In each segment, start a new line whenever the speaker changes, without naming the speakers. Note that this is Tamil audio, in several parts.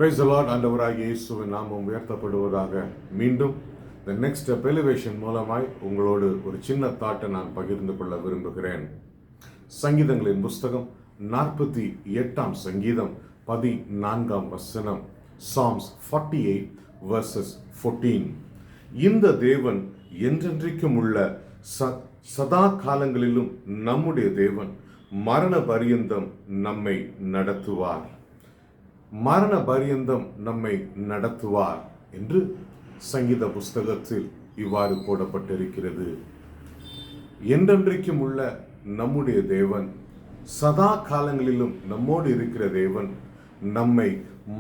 Praise the Lord. ஆண்டவராகிய இயேசுவின் நாமம் உயர்த்தப்படுவதாக. மீண்டும் தி நெக்ஸ்ட் ஸ்டெப் எலிவேஷன் மூலமாய் உங்களோடு ஒரு சின்ன தாட்டை நான் பகிர்ந்து கொள்ள விரும்புகிறேன். சங்கீதங்களின் புஸ்தகம் 48 சங்கீதம் 14 வசனம். Psalms 48 verses 14. இந்த தேவன் என்றென்றைக்கும் உள்ள சதா காலங்களிலும் நம்முடைய தேவன் மரண பரியந்தம் நம்மை நடத்துவார். மரண பரியந்தம் நம்மை நடத்துவார் என்று சங்கீத புஸ்தகத்தில் இவ்வாறு போடப்பட்டிருக்கிறது. என்றென்றைக்கும் உள்ள நம்முடைய தேவன், சதா காலங்களிலும் நம்மோடு இருக்கிற தேவன் நம்மை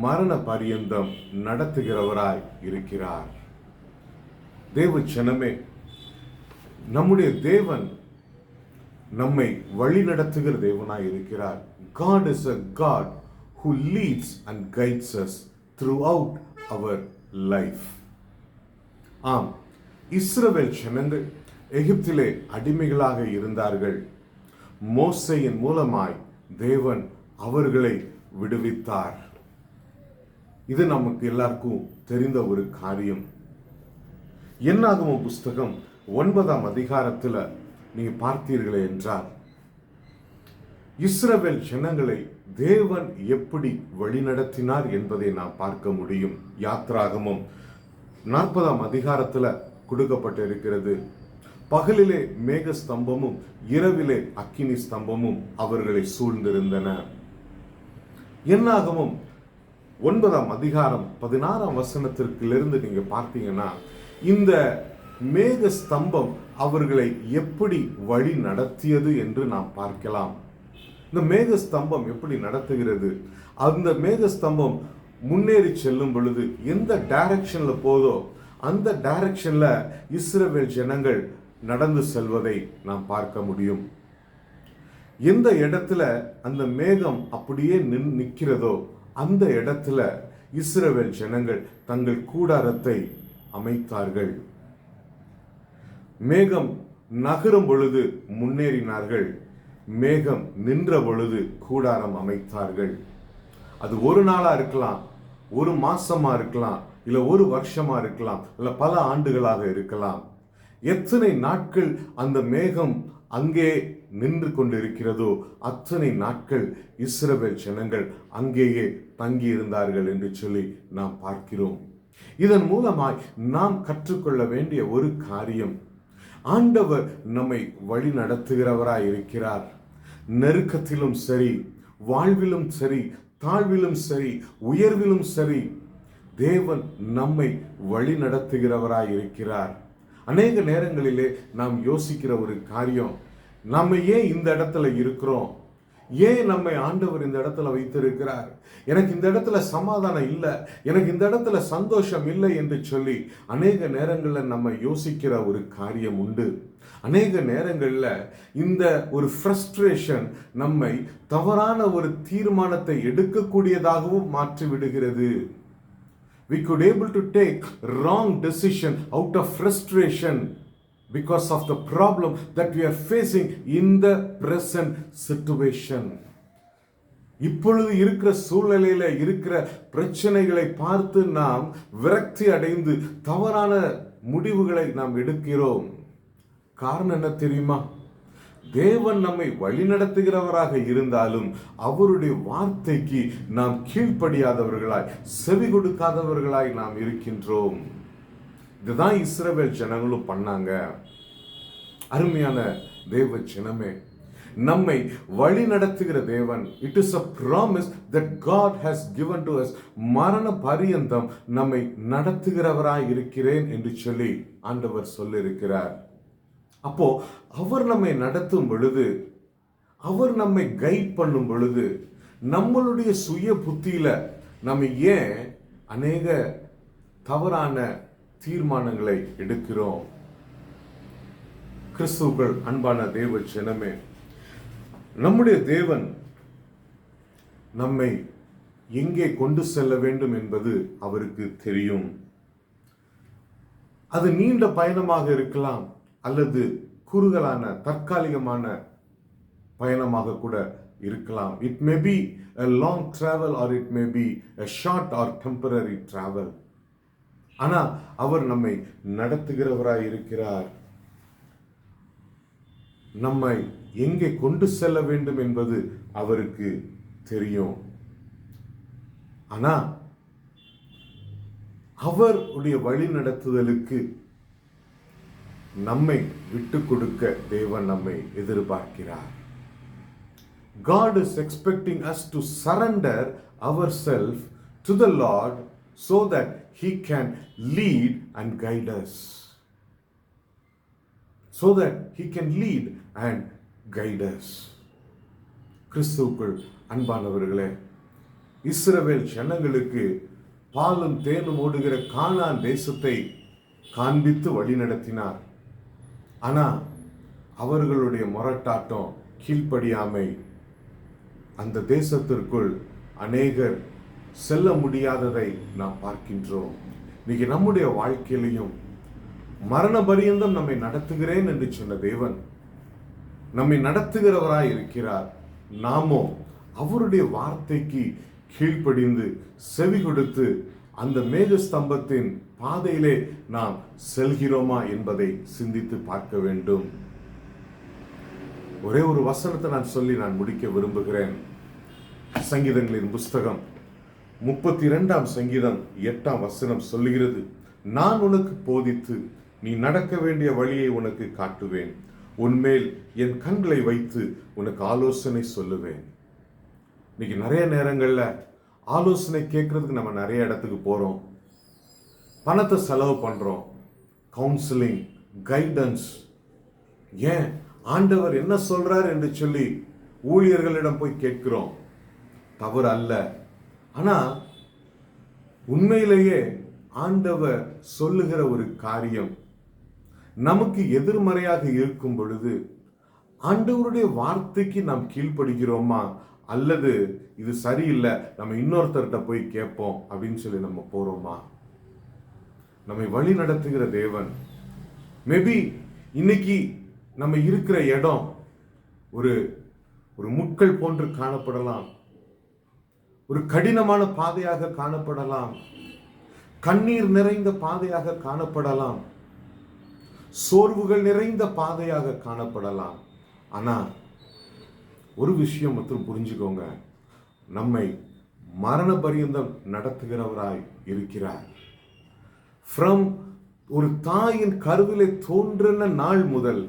மரண பரியந்தம் நடத்துகிறவராய் இருக்கிறார். தேவ ஜனமே, நம்முடைய தேவன் நம்மை வழி நடத்துகிற தேவனாய் இருக்கிறார். God is a God who leads and guides us throughout our life. ஆம், இஸ்ரவேல் ஜனங்கள் எகிப்திலே அடிமைகளாக இருந்தார்கள். மோசேயின் மூலமாய் தேவன் அவர்களை விடுவித்தார். இது நமக்கு எல்லாருக்கும் தெரிந்த ஒரு காரியம். என்னாகமம் புஸ்தகம் 9 அதிகாரத்தில் நீங்க பார்த்தீர்களே என்றால், இஸ்ரவேல் ஜனங்களை தேவன் எப்படி வழிநடத்தினார் என்பதை நாம் பார்க்க முடியும். யாத்ராகமம் 40 அதிகாரத்தில் கொடுக்கப்பட்டிருக்கிறது. பகலிலே மேக ஸ்தம்பமும் இரவிலே அக்கினி ஸ்தம்பமும் அவர்களை சூழ்ந்திருந்தன. என்னாகமம் 9 அதிகாரம் 16 வசனத்திலிருந்து நீங்க பார்த்தீங்கன்னா, இந்த மேக ஸ்தம்பம் அவர்களை எப்படி வழி நடத்தியது என்று நாம் பார்க்கலாம். இந்த மேக ஸ்தம்பம் எப்படி நடத்துகிறது? அந்த மேக ஸ்தம்பம் முன்னேறி செல்லும் பொழுது எந்த டைரக்ஷன்ல போதோ அந்த டைரக்ஷன்ல இஸ்ரவேல் ஜனங்கள் நடந்து செல்வதை நாம் பார்க்க முடியும். எந்த இடத்துல அந்த மேகம் அப்படியே நிற்கிறதோ அந்த இடத்துல இஸ்ரவேல் ஜனங்கள் தங்கள் கூடாரத்தை அமைத்தார்கள். மேகம் நகரும் பொழுது முன்னேறினார்கள், மேகம் நின்ற பொழுது கூடாரம் அமைத்தார்கள். அது ஒரு நாளா இருக்கலாம், ஒரு மாசமா இருக்கலாம், இல்ல ஒரு வருஷமா இருக்கலாம், இல்ல பல ஆண்டுகளாக இருக்கலாம். எத்தனை நாட்கள் அந்த மேகம் அங்கே நின்று கொண்டிருக்கிறதோ அத்தனை நாட்கள் இஸ்ரவேல் ஜனங்கள் அங்கேயே தங்கி இருந்தார்கள் என்று சொல்லி நாம் பார்க்கிறோம். இதன் மூலமாய் நாம் கற்றுக்கொள்ள வேண்டிய ஒரு காரியம், ஆண்டவர் நம்மை வழி நடத்துகிறவராய் இருக்கிறார். நெருக்கத்திலும் சரி, வாழ்விலும் சரி, தாழ்விலும் சரி, உயர்விலும் சரி, தேவன் நம்மை வழி நடத்துகிறவராய் இருக்கிறார். அநேக நேரங்களிலே நாம் யோசிக்கிற ஒரு காரியம், நம்ம ஏன் இந்த இடத்துல இருக்கிறோம், ஏன் நம்மை ஆண்டவர் இந்த இடத்துல வைத்திருக்கிறார், எனக்கு இந்த இடத்துல சமாதானம் இல்லை, எனக்கு இந்த இடத்துல சந்தோஷம் இல்லை என்று சொல்லி அநேக நேரங்களில் நம்ம யோசிக்கிற ஒரு காரியம் உண்டு. அநேக நேரங்களில் இந்த ஒரு ஃப்ரஸ்ட்ரேஷன் நம்மை தவறான ஒரு தீர்மானத்தை எடுக்கக்கூடியதாகவும் மாற்றி விடுகிறது. We could able to take wrong decision out of frustration because of the problem that we are facing in the present situation. இப்பொழுது இருக்கிற சூழ்நிலையில இருக்கிற பிரச்சனைகளை பார்த்து நாம் விரக்தி அடைந்து தவறான முடிவுகளை நாம் எடுக்கிறோம். காரணம் என்ன தெரியுமா? தேவன் நம்மை வழிநடத்துகிறவராக இருந்தாலும் அவருடைய வார்த்தைக்கு நாம் கீழ்ப்படியாதவர்களாய், செவி கொடுக்காதவர்களாய் நாம் இருக்கின்றோம். இதுதான் இஸ்ரவேல் ஜனங்களும் பண்ணாங்க. அருமையான தேவ ஜனமே, நம்மை வழி நடத்துகிற தேவன், it is a promise that God has given to us. மரண பரியந்தம் நம்மை நடத்துகிறவராய் இருக்கிறேன் என்று சொல்லி ஆண்டவர் சொல்லியிருக்கிறார். அப்போ அவர் நம்மை நடத்தும் பொழுது, அவர் நம்மை கைட் பண்ணும் பொழுது, நம்மளுடைய சுய புத்தியில நம்ம ஏன் அநேக தவறான தீர்மானங்களை எடுக்கிறோம்? கிறிஸ்துவுக்குள் அன்பான தேவ ஜனமே, நம்முடைய தேவன் நம்மை எங்கே கொண்டு செல்ல வேண்டும் என்பது அவருக்கு தெரியும். அது நீண்ட பயணமாக இருக்கலாம், அல்லது குறுகலான தற்காலிகமான பயணமாக கூட இருக்கலாம். It may be a long travel or it may be a short or temporary travel. ஆனா அவர் நம்மை நடத்துகிறவராய் இருக்கிறார். நம்மை எங்கே கொண்டு செல்ல வேண்டும் என்பது அவருக்கு தெரியும். ஆனா அவருடைய வழி நடத்துதலுக்கு நம்மை விட்டு கொடுக்க தேவன் நம்மை எதிர்பார்க்கிறார். God is expecting us to surrender ourselves to the Lord so that He can lead and guide us. So that He can lead and guide us. கிறிஸ்துவுக்குள் அன்பானவர்களே, இஸ்ரவேல் ஜனங்களுக்கு பாலும் தேனும் ஓடுகிற கானான் தேசத்தை காண்பித்து வழி நடத்தினார். ஆனா அவர்களுடைய முரட்டாட்டம், கீழ்ப்படியாமை, அந்த தேசத்திற்குள் அநேகர் செல்ல முடியாததை நாம் பார்க்கின்றோம். இன்னைக்கு நம்முடைய வாழ்க்கையிலையும் மரண பரியந்தம் நம்மை நடத்துகிறேன் என்று சொன்ன தேவன் நம்மை நடத்துகிறவராய் இருக்கிறார். நாமோ அவருடைய வார்த்தைக்கு கீழ்ப்படிந்து செவி கொடுத்து அந்த மேக ஸ்தம்பத்தின் பாதையிலே நாம் செல்கிறோமா என்பதை சிந்தித்து பார்க்க வேண்டும். ஒரே ஒரு வசனத்தை நான் சொல்லி நான் முடிக்க விரும்புகிறேன். சங்கீதங்களின் புஸ்தகம் 32 சங்கீதம் 8 சொல்லுகிறது, நான் உனக்கு போதித்து நீ நடக்க வேண்டிய வழியை உனக்கு காட்டுவேன், உன்மேல் என் கண்களை வைத்து உனக்கு ஆலோசனை சொல்லுவேன். இன்னைக்கு நிறைய நேரங்கள்ல ஆலோசனை கேட்கறதுக்கு நம்ம நிறைய இடத்துக்கு போறோம், பணத்தை செலவு பண்றோம், கவுன்சிலிங், கைடன்ஸ், ஏன் ஆண்டவர் என்ன சொல்றார் என்று சொல்லி ஊழியர்களிடம் போய் கேட்கிறோம். தவறு அல்ல. ஆனா உண்மையிலேயே ஆண்டவர் சொல்லுகிற ஒரு காரியம் நமக்கு எதிர்மறையாக இருக்கும் பொழுது ஆண்டவருடைய வார்த்தைக்கு நாம் கீழ்ப்படுகிறோமா, அல்லது இது சரியில்லை நம்ம இன்னொருத்தர்கிட்ட போய் கேட்போம் அப்படின்னு சொல்லி நம்ம போறோமா? நம்மை வழி நடத்துகிற தேவன் மேபி இன்னைக்கு நம்ம இருக்கிற இடம் ஒரு ஒரு முட்கள் போன்று காணப்படலாம், ஒரு கடினமான பாதையாக காணப்படலாம், கண்ணீர் நிறைந்த பாதையாக காணப்படலாம், சோர்வுகள் நிறைந்த பாதையாக காணப்படலாம். ஆனா ஒரு விஷயம் மட்டும் புரிஞ்சுக்கோங்க, நம்மை மரண பரியந்தம் நடத்துகிறவராய் இருக்கிறார். ஃப்ரம் ஒரு தாயின் கருவிலே தோன்றின நாள் முதல்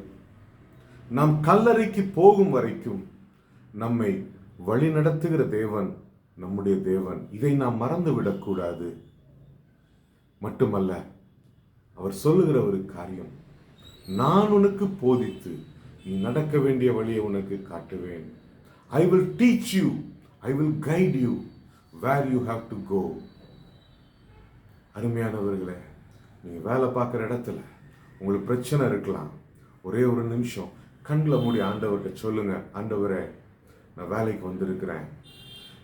நாம் கல்லறைக்கு போகும் வரைக்கும் நம்மை வழி நடத்துகிற தேவன் நம்முடைய தேவன். இதை நாம் மறந்து விடக்கூடாது. மட்டுமல்ல, அவர் சொல்லுகிற ஒரு காரியம், நான் உனக்கு போதித்து நீ நடக்க வேண்டிய வழியை உனக்கு காட்டுவேன். I will teach you, I will guide you where you have to go. அருமையானவர்களே, நீங்க வேலை பார்க்குற இடத்துல உங்களுக்கு பிரச்சனை இருக்கலாம். ஒரே ஒரு நிமிஷம் கண்ணில் மூடி ஆண்டவர்கிட்ட சொல்லுங்க, ஆண்டவரே நான் வேலைக்கு வந்திருக்கிறேன்.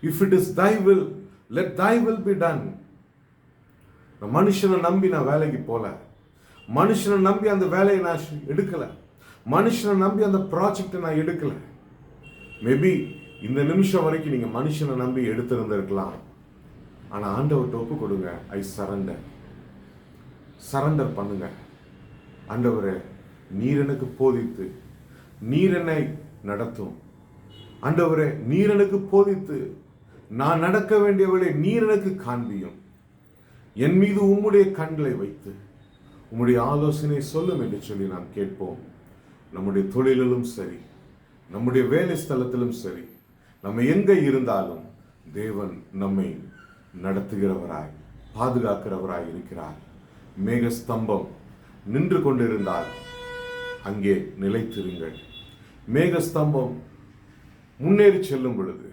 If it is thy will, let thy will be done. நான் மனுஷனை நம்பி நான் வேலைக்கு போல, மனுஷனை நம்பி அந்த வேலையை நான் எடுக்கல, மனுஷனை நம்பி அந்த ப்ராஜெக்டை நான் எடுக்கல. மேபி இந்த நிமிஷம் வரைக்கும் நீங்க மனுஷனை நம்பி எடுத்திருந்திருக்கலாம். ஆனா ஆண்டவர்கிட்ட ஒப்பு கொடுங்க. ஐ சரண்டர் பண்ணுங்க. ஆண்டவரே நீர் எனக்கு போதித்து நீர் என்னை நடத்தும். ஆண்டவரே நீர் எனக்கு போதித்து நான் நடக்க வேண்டியவளை நீர் எனக்கு காண்பியும். என் மீது உம்முடைய கண்களை வைத்து உம்முடைய ஆலோசனை சொல்லும் என்று சொல்லி நாம் கேட்போம். நம்முடைய தொழிலிலும் சரி, நம்முடைய வேலை ஸ்தலத்திலும் சரி, நம்ம எங்க இருந்தாலும் தேவன் நம்மை நடத்துகிறவராய் பாதுகாக்கிறவராய் இருக்கிறார். மேகஸ்தம்பம் நின்று கொண்டிருந்தால் அங்கே நிலைத்திருங்கள். மேகஸ்தம்பம் முன்னேறி செல்லும் பொழுது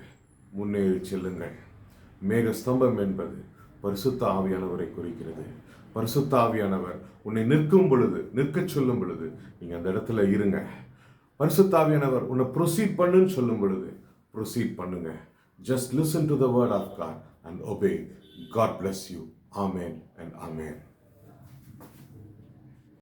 முன்னேறி செல்லுங்கள். மேகஸ்தம்பம் என்பது பரிசுத்த ஆவியானவரை குறிக்கிறது. பரிசுத்த ஆவியானவர் உன்னை நிற்கச் சொல்லும் பொழுது நீங்க அந்த இடத்துல இருங்க. பரிசுத்த ஆவியானவர் உன்னை ப்ரொசீட் பண்ணுன்னு சொல்லும் பொழுது ப்ரொசீட் பண்ணுங்க. Just listen to the word of God and obey. God bless you. Amen and amen.